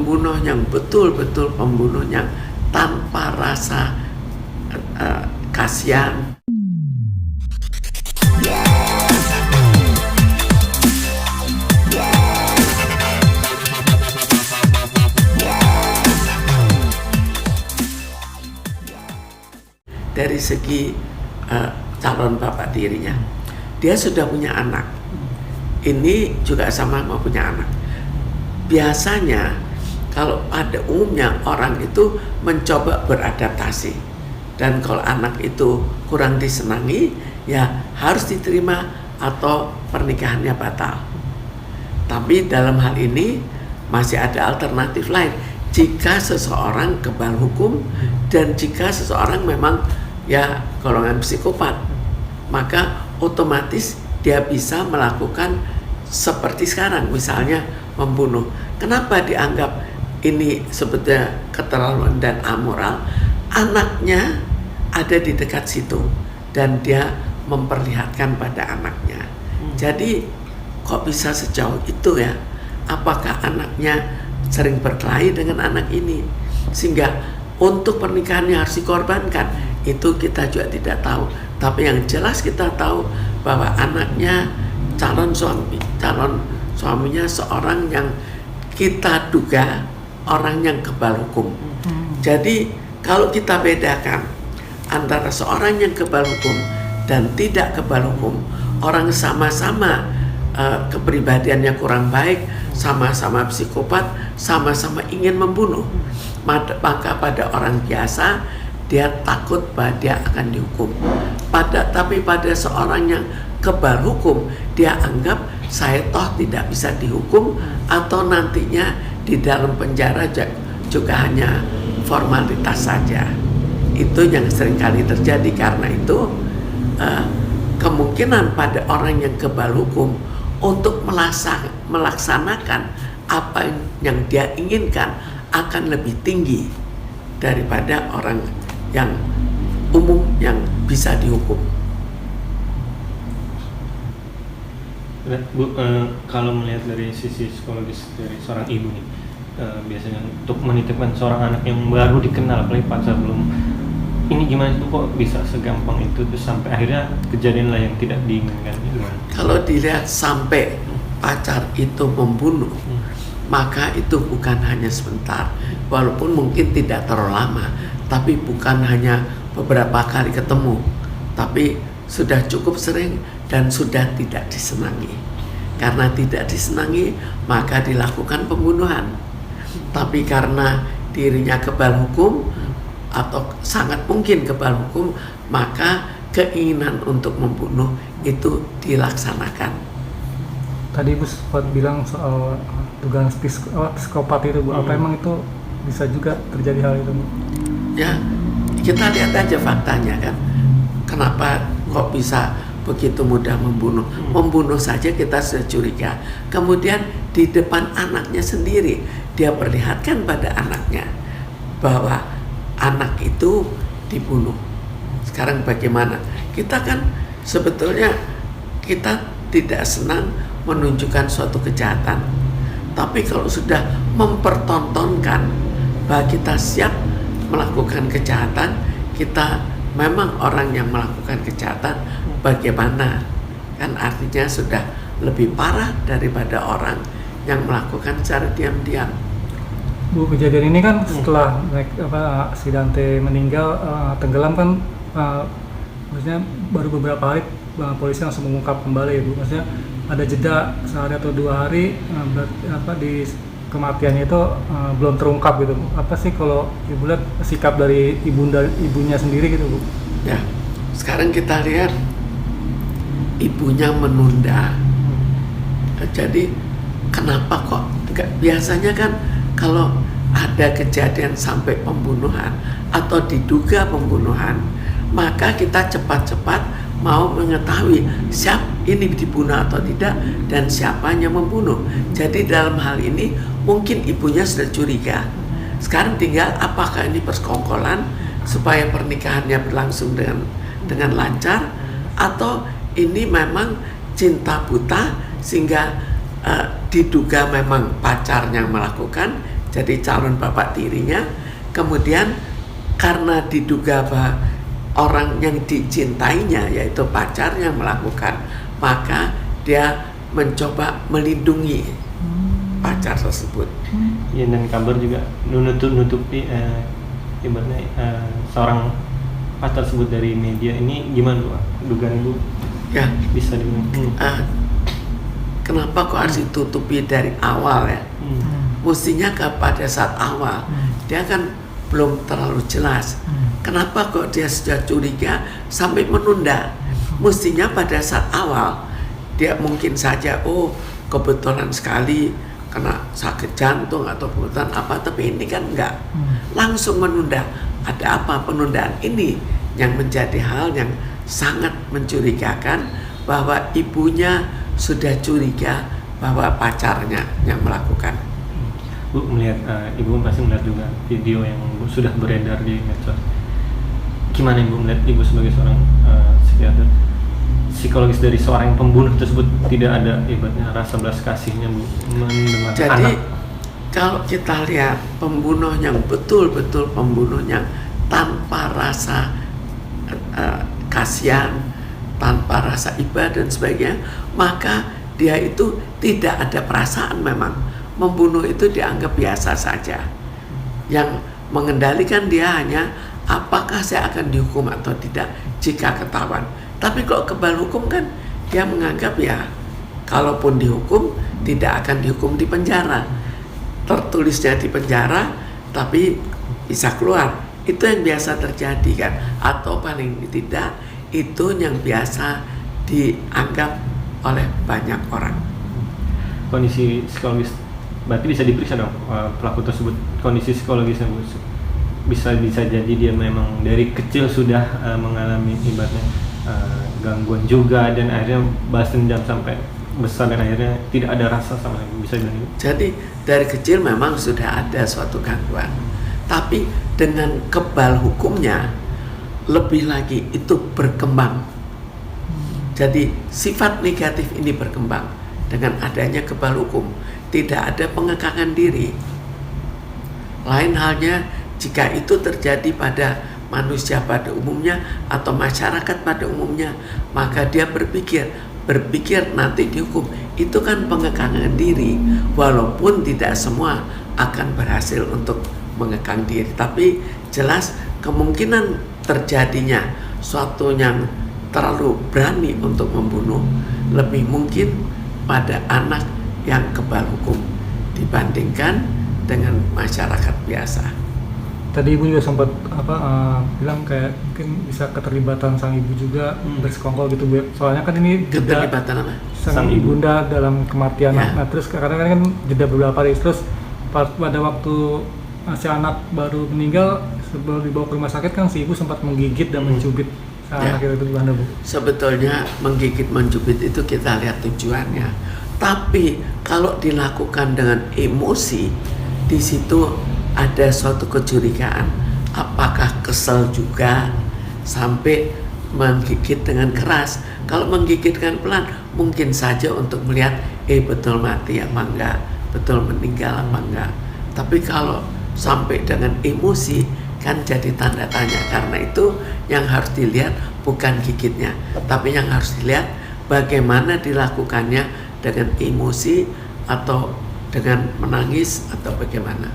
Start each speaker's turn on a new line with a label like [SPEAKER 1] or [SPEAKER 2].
[SPEAKER 1] pembunuh yang betul-betul pembunuh yang tanpa rasa kasihan. Dari segi calon bapak tirinya, dia sudah punya anak. Ini juga sama mau punya anak. Biasanya kalau pada umumnya orang itu mencoba beradaptasi, dan kalau anak itu kurang disenangi, ya harus diterima atau pernikahannya batal. Tapi dalam hal ini masih ada alternatif lain. Jika seseorang kebal hukum dan jika seseorang memang ya golongan psikopat, maka otomatis dia bisa melakukan seperti sekarang, misalnya membunuh. Kenapa dianggap ini sebetulnya keterlaluan dan amoral? Anaknya ada di dekat situ dan dia memperlihatkan pada anaknya. Jadi kok bisa sejauh itu ya? Apakah anaknya sering berkelahi dengan anak ini sehingga untuk pernikahannya harus dikorbankan? Itu kita juga tidak tahu. Tapi yang jelas kita tahu bahwa anaknya calon suaminya seorang yang kita duga orang yang kebal hukum. Jadi kalau kita bedakan antara seorang yang kebal hukum dan tidak kebal hukum, orang sama-sama kepribadiannya kurang baik, sama-sama psikopat, sama-sama ingin membunuh, maka pada orang biasa dia takut bahwa dia akan dihukum. Tapi pada seorang yang kebal hukum, dia anggap saya toh tidak bisa dihukum, atau nantinya di dalam penjara juga hanya formalitas saja. Itu yang seringkali terjadi. Karena itu kemungkinan pada orang yang kebal hukum untuk melaksanakan apa yang dia inginkan akan lebih tinggi daripada orang yang umum yang bisa dihukum.
[SPEAKER 2] Bu, kalau melihat dari sisi psikologis dari seorang ibu nih, biasanya untuk menitipkan seorang anak yang baru dikenal, apalagi pacar belum, ini gimana itu kok bisa segampang itu terus sampai akhirnya kejadian lah yang tidak diinginkan?
[SPEAKER 1] Kalau dilihat sampai pacar itu membunuh, maka itu bukan hanya sebentar, walaupun mungkin tidak terlalu lama, tapi bukan hanya beberapa kali ketemu, tapi sudah cukup sering dan sudah tidak disenangi. Karena tidak disenangi, maka dilakukan pembunuhan. Tapi karena dirinya kebal hukum atau sangat mungkin kebal hukum, maka keinginan untuk membunuh itu dilaksanakan.
[SPEAKER 3] Tadi Bu sempat bilang soal dugaan psikopat itu, Bu. Apa emang itu bisa juga terjadi hal itu, Bu?
[SPEAKER 1] Ya, kita lihat aja faktanya kan. Kenapa kok bisa begitu mudah membunuh? Membunuh saja kita sudah curiga. Kemudian di depan anaknya sendiri, dia perlihatkan pada anaknya bahwa anak itu dibunuh. Sekarang bagaimana? Kita kan sebetulnya kita tidak senang menunjukkan suatu kejahatan. Tapi kalau sudah mempertontonkan bahwa kita siap melakukan kejahatan, kita memang orang yang melakukan kejahatan, bagaimana? Kan artinya sudah lebih parah daripada orang yang melakukan secara diam-diam.
[SPEAKER 3] Bu, kejadian ini kan setelah si Dante meninggal, tenggelam kan, maksudnya baru beberapa hari polisi langsung mengungkap kembali, Bu. Maksudnya ada jeda sehari atau 2 hari, di kematiannya itu belum terungkap gitu, Bu. Apa sih kalau Ibu lihat sikap dari ibunya sendiri gitu, Bu?
[SPEAKER 1] Ya, sekarang kita lihat ibunya menunda. Jadi kenapa kok? Biasanya kan kalau ada kejadian sampai pembunuhan atau diduga pembunuhan, maka kita cepat-cepat mau mengetahui ini dibunuh atau tidak dan siapanya membunuh. Jadi dalam hal ini mungkin ibunya sudah curiga. Sekarang tinggal apakah ini persekongkolan supaya pernikahannya berlangsung dengan lancar, atau ini memang cinta buta sehingga diduga memang pacarnya melakukan, jadi calon bapak tirinya. Kemudian karena diduga bahwa orang yang dicintainya yaitu pacarnya melakukan, maka dia mencoba melindungi pacar tersebut.
[SPEAKER 2] Ya, dan kabar juga nutupi ibaratnya seorang pacar tersebut dari media. Ini gimana Bu? Dugaan Ibu
[SPEAKER 1] Ya,
[SPEAKER 2] bisa
[SPEAKER 1] kenapa kok harus ditutupi dari awal ya? Mestinya pada saat awal dia kan belum terlalu jelas. Kenapa kok dia sudah curiga sampai menunda? Mestinya pada saat awal dia mungkin saja, oh kebetulan sekali kena sakit jantung atau kebetulan apa, tapi ini kan enggak, langsung menunda. Ada apa penundaan ini yang menjadi hal yang sangat mencurigakan, bahwa ibunya sudah curiga bahwa pacarnya yang melakukan.
[SPEAKER 2] Bu melihat, Ibu pasti melihat juga video yang sudah beredar di medsos. Gimana Ibu melihat, Ibu sebagai seorang psikiater, psikologis dari seorang pembunuh tersebut tidak ada ibaratnya rasa belas kasihnya Bu mendengar
[SPEAKER 1] Jadi
[SPEAKER 2] anak?
[SPEAKER 1] kalau kita lihat pembunuh yang betul-betul pembunuh yang tanpa rasa kasihan, tanpa rasa iba dan sebagainya, maka dia itu tidak ada perasaan. Memang membunuh itu dianggap biasa saja. Yang mengendalikan dia hanya apakah saya akan dihukum atau tidak jika ketahuan. Tapi kalau kebal hukum kan dia menganggap ya kalaupun dihukum tidak akan dihukum di penjara. Tertulisnya di penjara tapi bisa keluar. Itu yang biasa terjadi kan. Atau paling tidak itu yang biasa dianggap oleh banyak orang.
[SPEAKER 2] Kondisi psikologis berarti bisa diperiksa dong pelaku tersebut, kondisi psikologisnya Bu. Bisa jadi dia memang dari kecil sudah mengalami ibaratnya gangguan juga, dan akhirnya balas dendam sampai besar dan akhirnya tidak ada rasa sama sekali, bisa bilang gitu.
[SPEAKER 1] Jadi dari kecil memang sudah ada suatu gangguan, tapi dengan kebal hukumnya lebih lagi itu berkembang. Jadi sifat negatif ini berkembang dengan adanya kebal hukum. Tidak ada pengekangan diri. Lain halnya jika itu terjadi pada manusia pada umumnya atau masyarakat pada umumnya, maka dia berpikir nanti dihukum. Itu kan pengekangan diri, walaupun tidak semua akan berhasil untuk mengekang diri, tapi jelas kemungkinan terjadinya suatu yang terlalu berani untuk membunuh lebih mungkin pada anak yang kebal hukum dibandingkan dengan masyarakat biasa.
[SPEAKER 3] Tadi Ibu juga sempat bilang kayak mungkin bisa keterlibatan sang ibu juga bersekongkol gitu Bu. Soalnya kan ini jeda
[SPEAKER 1] Keterlibatan apa?
[SPEAKER 3] sang ibunda dalam kematian.
[SPEAKER 1] Ya.
[SPEAKER 3] Nah terus kadang kan jeda beberapa hari, terus pada waktu si anak baru meninggal sebelum dibawa ke rumah sakit kan si ibu sempat menggigit dan mencubit anak itu gimana Bu?
[SPEAKER 1] Sebetulnya menggigit mencubit itu kita lihat tujuannya. Tapi kalau dilakukan dengan emosi, di situ ada suatu kecurigaan. Apakah kesel juga sampai menggigit dengan keras? Kalau menggigitkan pelan, mungkin saja untuk melihat betul mati apa enggak, betul meninggal apa enggak. Tapi kalau sampai dengan emosi kan jadi tanda tanya. Karena itu yang harus dilihat bukan gigitnya, tapi yang harus dilihat bagaimana dilakukannya, dengan emosi atau dengan menangis atau bagaimana.